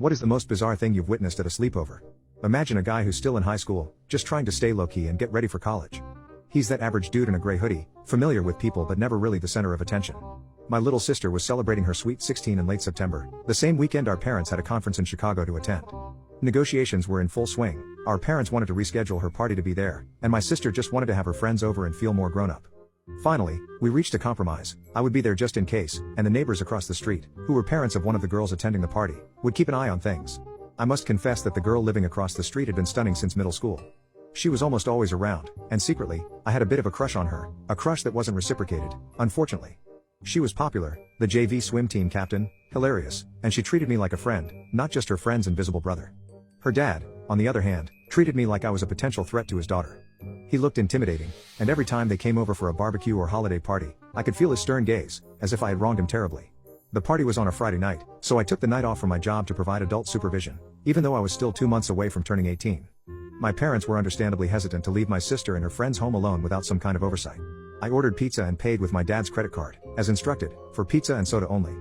What is the most bizarre thing you've witnessed at a sleepover? Imagine a guy who's still in high school, just trying to stay low-key and get ready for college. He's that average dude in a gray hoodie, familiar with people but never really the center of attention. My little sister was celebrating her sweet 16 in late September, the same weekend our parents had a conference in Chicago to attend. Negotiations were in full swing. Our parents wanted to reschedule her party to be there, and my sister just wanted to have her friends over and feel more grown-up. Finally, we reached a compromise. I would be there just in case, and the neighbors across the street, who were parents of one of the girls attending the party, would keep an eye on things. I must confess that the girl living across the street had been stunning since middle school. She was almost always around, and secretly, I had a bit of a crush on her, a crush that wasn't reciprocated, unfortunately. She was popular, the JV swim team captain, hilarious, and she treated me like a friend, not just her friend's invisible brother. Her dad, on the other hand, treated me like I was a potential threat to his daughter. He looked intimidating, and every time they came over for a barbecue or holiday party, I could feel his stern gaze, as if I had wronged him terribly. The party was on a Friday night, so I took the night off from my job to provide adult supervision, even though I was still 2 months away from turning 18. My parents were understandably hesitant to leave my sister and her friends home alone without some kind of oversight. I ordered pizza and paid with my dad's credit card, as instructed, for pizza and soda only.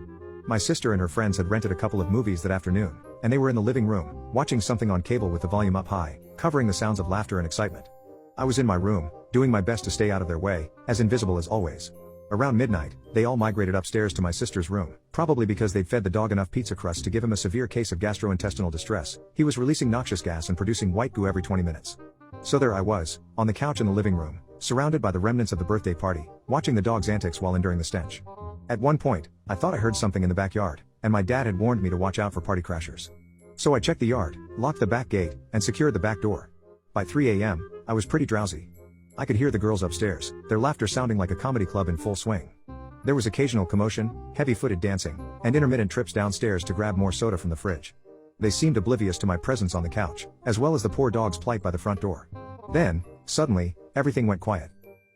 My sister and her friends had rented a couple of movies that afternoon, and they were in the living room, watching something on cable with the volume up high, covering the sounds of laughter and excitement. I was in my room, doing my best to stay out of their way, as invisible as always. Around midnight, they all migrated upstairs to my sister's room, probably because they'd fed the dog enough pizza crust to give him a severe case of gastrointestinal distress. He was releasing noxious gas and producing white goo every 20 minutes. So there I was, on the couch in the living room, surrounded by the remnants of the birthday party, watching the dog's antics while enduring the stench. At one point, I thought I heard something in the backyard, and my dad had warned me to watch out for party crashers. So I checked the yard, locked the back gate, and secured the back door. By 3 a.m., I was pretty drowsy. I could hear the girls upstairs, their laughter sounding like a comedy club in full swing. There was occasional commotion, heavy-footed dancing, and intermittent trips downstairs to grab more soda from the fridge. They seemed oblivious to my presence on the couch, as well as the poor dog's plight by the front door. Then, suddenly, everything went quiet.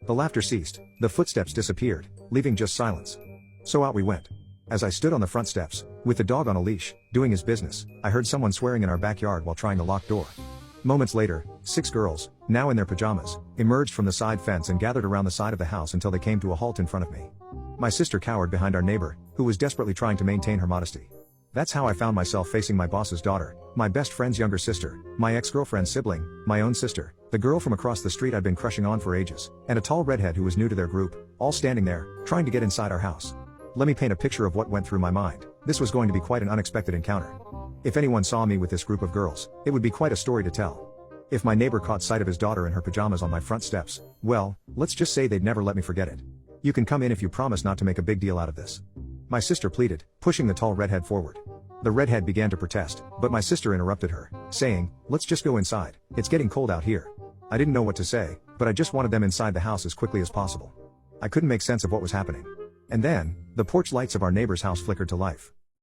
The laughter ceased, the footsteps disappeared, leaving just silence. So out we went. As I stood on the front steps, with the dog on a leash, doing his business, I heard someone swearing in our backyard while trying the locked door. Moments later, 6 girls, now in their pajamas, emerged from the side fence and gathered around the side of the house until they came to a halt in front of me. My sister cowered behind our neighbor, who was desperately trying to maintain her modesty. That's how I found myself facing my boss's daughter, my best friend's younger sister, my ex-girlfriend's sibling, my own sister, the girl from across the street I'd been crushing on for ages, and a tall redhead who was new to their group, all standing there, trying to get inside our house. Let me paint a picture of what went through my mind. This was going to be quite an unexpected encounter. If anyone saw me with this group of girls, it would be quite a story to tell. If my neighbor caught sight of his daughter in her pajamas on my front steps, well, let's just say they'd never let me forget it. You can come in if you promise not to make a big deal out of this. My sister pleaded, pushing the tall redhead forward. The redhead began to protest, but my sister interrupted her, saying, "Let's just go inside, it's getting cold out here." I didn't know what to say, but I just wanted them inside the house as quickly as possible. I couldn't make sense of what was happening. And then, the porch lights of our neighbor's house flickered to life.